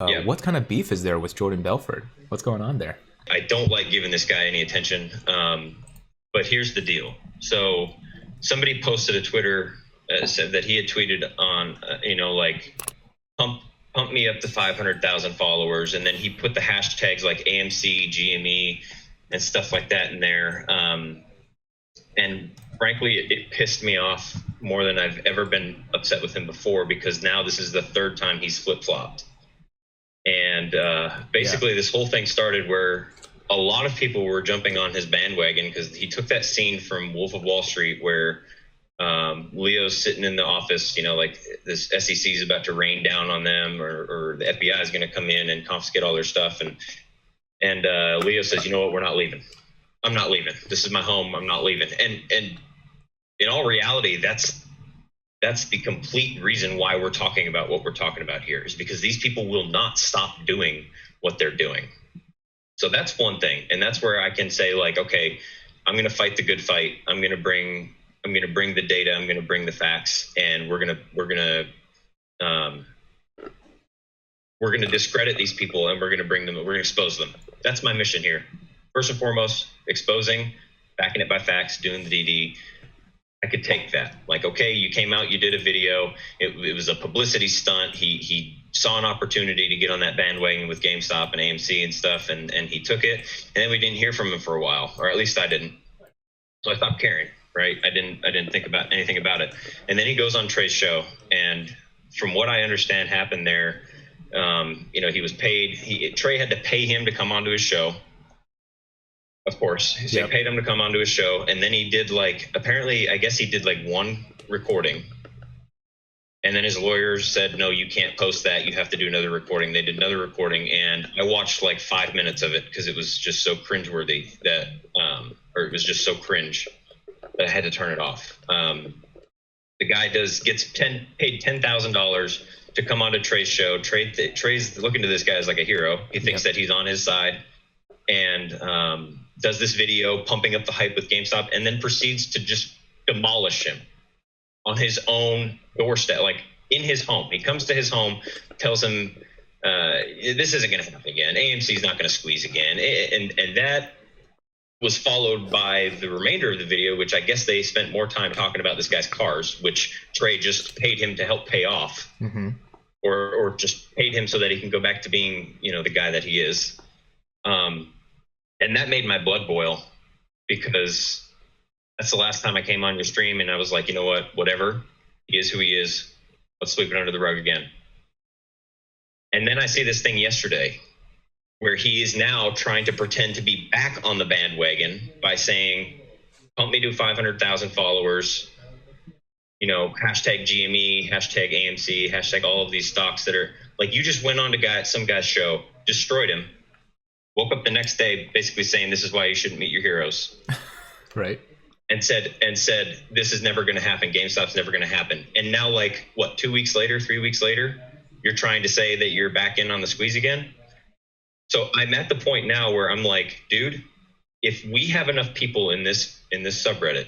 Yeah, What kind of beef is there with Jordan Belfort? What's going on there? I don't like giving this guy any attention. But here's the deal. So somebody posted a Twitter said that he had tweeted on, like pump me up to 500,000 followers, and then he put the hashtags like AMC, GME, and stuff like that in there. And frankly, it pissed me off more than I've ever been upset with him before, because now this is the third time he's flip-flopped. And basically, this whole thing started where a lot of people were jumping on his bandwagon because he took that scene from Wolf of Wall Street where Leo's sitting in the office, like this SEC is about to rain down on them, or the FBI is going to come in and confiscate all their stuff. And Leo says, you know what, we're not leaving. I'm not leaving. This is my home. I'm not leaving. And in all reality, that's the complete reason why we're talking about what we're talking about here, is because these people will not stop doing what they're doing. So that's one thing. And that's where I can say, like, okay, I'm going to fight the good fight. I'm going to bring the data. I'm going to bring the facts, and we're going to discredit these people, and we're going to expose them. That's my mission here. First and foremost, exposing, backing it by facts, doing the DD. I could take that. Like, okay, you came out, you did a video. It was a publicity stunt. He saw an opportunity to get on that bandwagon with GameStop and AMC and stuff, and he took it. And then we didn't hear from him for a while, or at least I didn't. So I stopped caring, right? I didn't think about anything about it. And then he goes on Trey's show, and from what I understand happened there, he was paid. Trey had to pay him to come onto his show. Of course. So he paid him to come onto his show, and then he did apparently, I guess he did one recording. And then his lawyers said, no, you can't post that. You have to do another recording. They did another recording, and I watched 5 minutes of it because it was just so cringeworthy or it was just so cringe that I had to turn it off. The guy gets paid $10,000 to come onto Trey's show. Trey's looking to this guy as like a hero. He thinks that he's on his side, and does this video pumping up the hype with GameStop, and then proceeds to just demolish him on his own doorstep, in his home. He comes to his home, tells him, this isn't going to happen again. AMC's not going to squeeze again. And that was followed by the remainder of the video, which I guess they spent more time talking about this guy's cars, which Trey just paid him to help pay off, or just paid him so that he can go back to being, the guy that he is. And that made my blood boil, because that's the last time I came on your stream, and I was like, you know what, whatever, he is who he is. Let's sweep it under the rug again. And then I see this thing yesterday where he is now trying to pretend to be back on the bandwagon by saying, pump me to 500,000 followers, hashtag GME, hashtag AMC, hashtag all of these stocks that are you just went on to some guy's show, destroyed him, woke up the next day basically saying this is why you shouldn't meet your heroes. Right. And said this is never going to happen. GameStop's never going to happen. And now 2 weeks later, 3 weeks later, you're trying to say that you're back in on the squeeze again. So I'm at the point now where I'm like, dude, if we have enough people in this subreddit,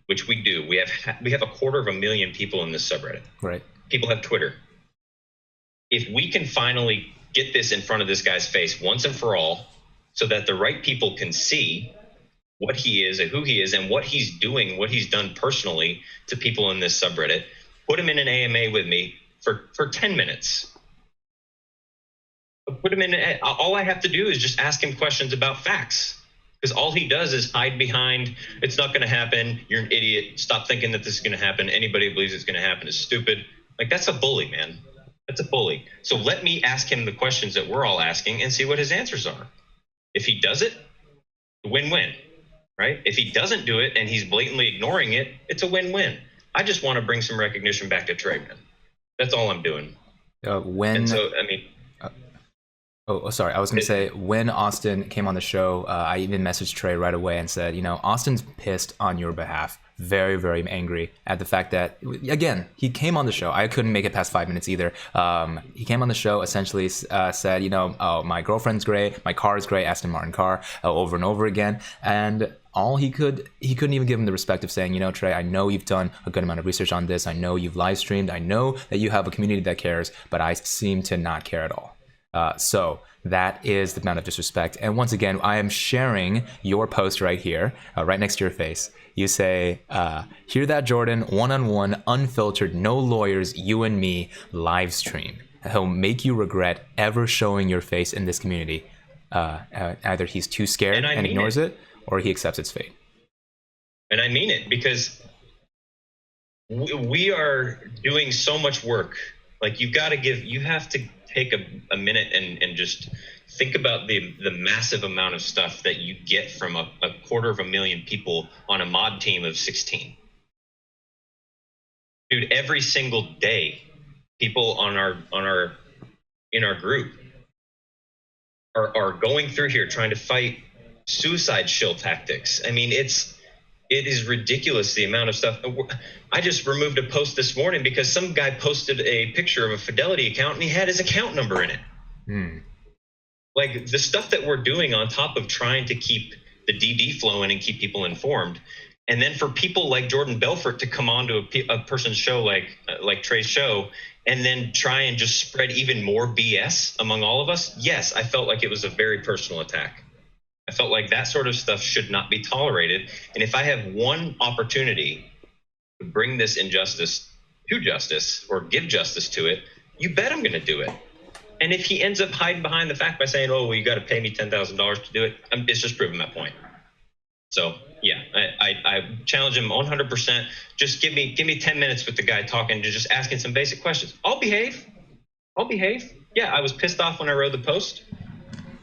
which we do, we have 250,000 people in this subreddit. Right. People have Twitter. If we can finally get this in front of this guy's face once and for all, so that the right people can see what he is and who he is and what he's doing, what he's done personally to people in this subreddit, put him in an AMA with me for 10 minutes. Put him in. All I have to do is just ask him questions about facts, because all he does is hide behind, it's not going to happen. You're an idiot. Stop thinking that this is going to happen. Anybody who believes it's going to happen is stupid. That's a bully, man. That's a bully. So let me ask him the questions that we're all asking and see what his answers are. If he does it, win-win, right? If he doesn't do it and he's blatantly ignoring it, it's a win-win. I just want to bring some recognition back to Trey, man. That's all I'm doing. And so, I mean... sorry. I was going to say, when Austin came on the show, I even messaged Trey right away and said, Austin's pissed on your behalf. Very, very angry at the fact that, again, he came on the show. I couldn't make it past 5 minutes either. He came on the show, essentially said, oh, my girlfriend's great, my car is great, Aston Martin car, over and over again. And he couldn't even give him the respect of saying, Trey, I know you've done a good amount of research on this. I know you've live streamed. I know that you have a community that cares, but I seem to not care at all. So that is the amount of disrespect. And once again, I am sharing your post right here, right next to your face. You say, hear that, Jordan, one-on-one, unfiltered, no lawyers, you and me, live stream. He'll make you regret ever showing your face in this community. Either he's too scared and ignores it, or he accepts its fate. And I mean it, because we are doing so much work. Like, you have to take a minute and just think about the massive amount of stuff that you get from a 250,000 people on a mod team of 16. Dude, every single day, people in our group are going through here trying to fight suicide shill tactics. I mean, it is ridiculous, the amount of stuff. I just removed a post this morning because some guy posted a picture of a Fidelity account and he had his account number in it. Like, the stuff that we're doing on top of trying to keep the DD flowing and keep people informed. And then for people like Jordan Belfort to come onto a person's show like Trey's show and then try and just spread even more BS among all of us. Yes, I felt like it was a very personal attack. I felt like that sort of stuff should not be tolerated. And if I have one opportunity to bring this injustice to justice or give justice to it, you bet I'm going to do it. And if he ends up hiding behind the fact by saying, oh, well, you got to pay me $10,000 to do it, it's just proving my point. So, yeah, I challenge him 100%. Just give me 10 minutes with the guy talking, to just asking some basic questions. I'll behave. Yeah, I was pissed off when I wrote the post.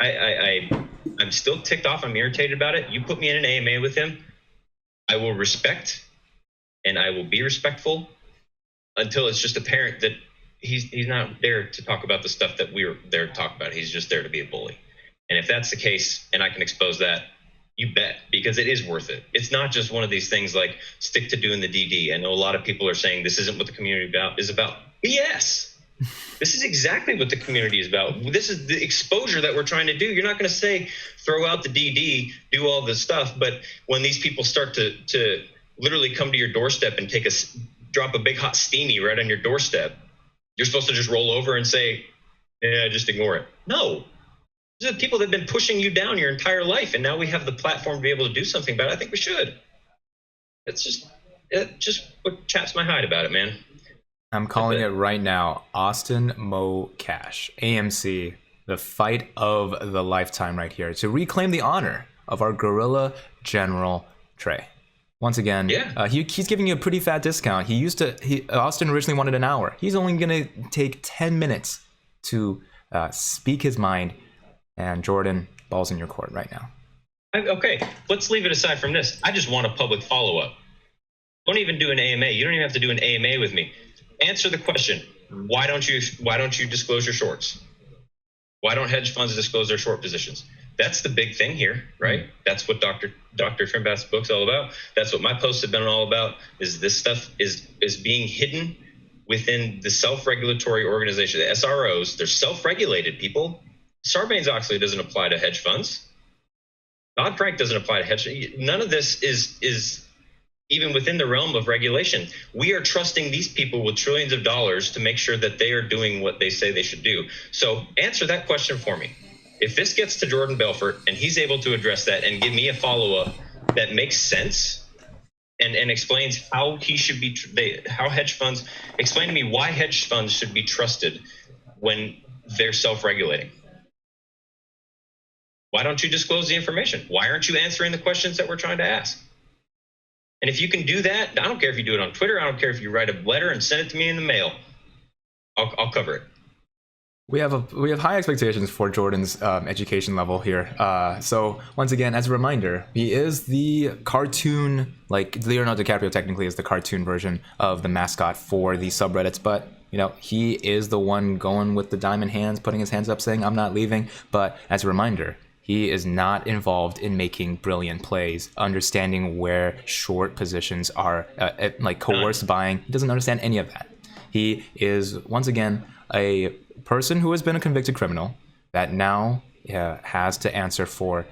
I'm still ticked off. I'm irritated about it. You put me in an AMA with him, I will respect and I will be respectful until it's just apparent that he's not there to talk about the stuff that we're there to talk about. He's just there to be a bully. And if that's the case, and I can expose that, you bet, because it is worth it. It's not just one of these things like stick to doing the DD. I know a lot of people are saying this isn't what the community is about. Yes. This is exactly what the community is about. This is the exposure that we're trying to do. You're not going to say throw out the DD, do all this stuff, but when these people start to literally come to your doorstep and drop a big hot steamy right on your doorstep, you're supposed to just roll over and say, yeah, just ignore it. No. These are people that have been pushing you down your entire life, and now we have the platform to be able to do something about it. I think we should. It just what chaps my hide about it, man. I'm calling it right now. Austin Mo Cash, AMC, the fight of the lifetime right here to reclaim the honor of our guerrilla general Trey. Once again, he's giving you a pretty fat discount. Austin originally wanted an hour. He's only going to take 10 minutes to speak his mind. And Jordan, ball's in your court right now. Okay, let's leave it aside from this. I just want a public follow-up. Don't even do an AMA. You don't even have to do an AMA with me. Answer the question. Why don't you disclose your shorts? Why don't hedge funds disclose their short positions? That's the big thing here, right? That's what Dr. Trimbath's book's all about. That's what my posts have been all about, is this stuff is being hidden within the self-regulatory organization. The SROs, they're self-regulated, people. Sarbanes-Oxley doesn't apply to hedge funds. Dodd-Frank doesn't apply to hedge funds. None of this is even within the realm of regulation. We are trusting these people with trillions of dollars to make sure that they are doing what they say they should do. So answer that question for me. If this gets to Jordan Belfort and he's able to address that and give me a follow-up that makes sense and explains how he should be, how hedge funds, explain to me why hedge funds should be trusted when they're self-regulating. Why don't you disclose the information? Why aren't you answering the questions that we're trying to ask? And if you can do that, I don't care if you do it on Twitter. I don't care if you write a letter and send it to me in the mail. I'll cover it. We have high expectations for Jordan's education level here. So once again, as a reminder, he is the cartoon, like Leonardo DiCaprio technically is the cartoon version of the mascot for the subreddits, but you know, he is the one going with the diamond hands, putting his hands up saying, I'm not leaving. But as a reminder, he is not involved in making brilliant plays, understanding where short positions are, like coerced buying. He doesn't understand any of that. He is, once again, a person who has been a convicted criminal that now has to answer for,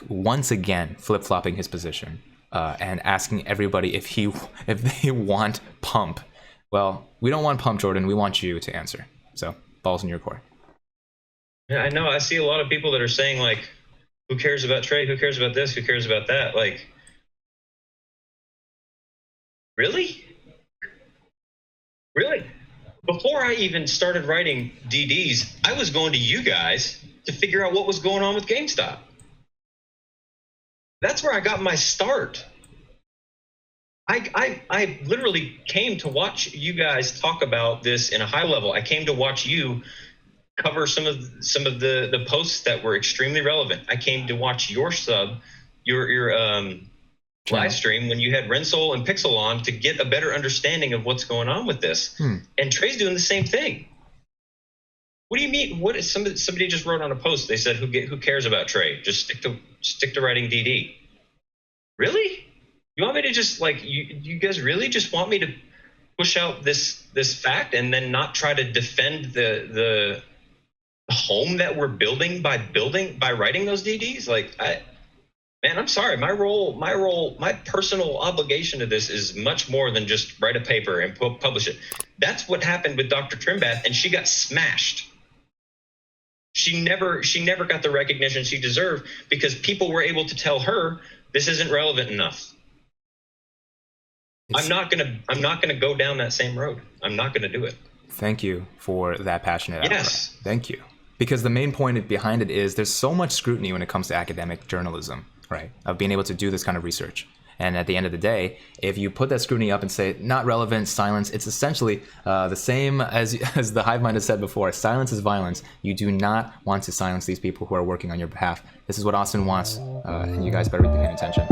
once again, flip-flopping his position and asking everybody if they want pump. Well, we don't want pump, Jordan. We want you to answer. So, ball's in your court. Yeah, I know. I see a lot of people that are saying like, who cares about trade? Who cares about this? Who cares about that? Like, really? Really? Before I even started writing DDs, I was going to you guys to figure out what was going on with GameStop. That's where I got my start. I literally came to watch you guys talk about this in a high level. I came to watch you cover some of the posts that were extremely relevant. I came to watch your live stream when you had Rensol and Pixel on to get a better understanding of what's going on with this. And Trey's doing the same thing. What do you mean? What is somebody just wrote on a post? They said, "Who cares about Trey? Just stick to writing DD." Really? You want me to just like you guys really just want me to push out this fact and then not try to defend the home that we're building by writing those DDs? Like, man, I'm sorry. My personal obligation to this is much more than just write a paper and publish it. That's what happened with Dr. Trimbath, and she got smashed. She never got the recognition she deserved because people were able to tell her this isn't relevant enough. I'm not gonna go down that same road. I'm not gonna do it. Thank you for that passionate outcry. Yes. Thank you. Because the main point behind it is there's so much scrutiny when it comes to academic journalism, right? Of being able to do this kind of research. And at the end of the day, if you put that scrutiny up and say, not relevant, silence, it's essentially the same as the hive mind has said before. Silence is violence. You do not want to silence these people who are working on your behalf. This is what Austin wants, and you guys better be paying attention.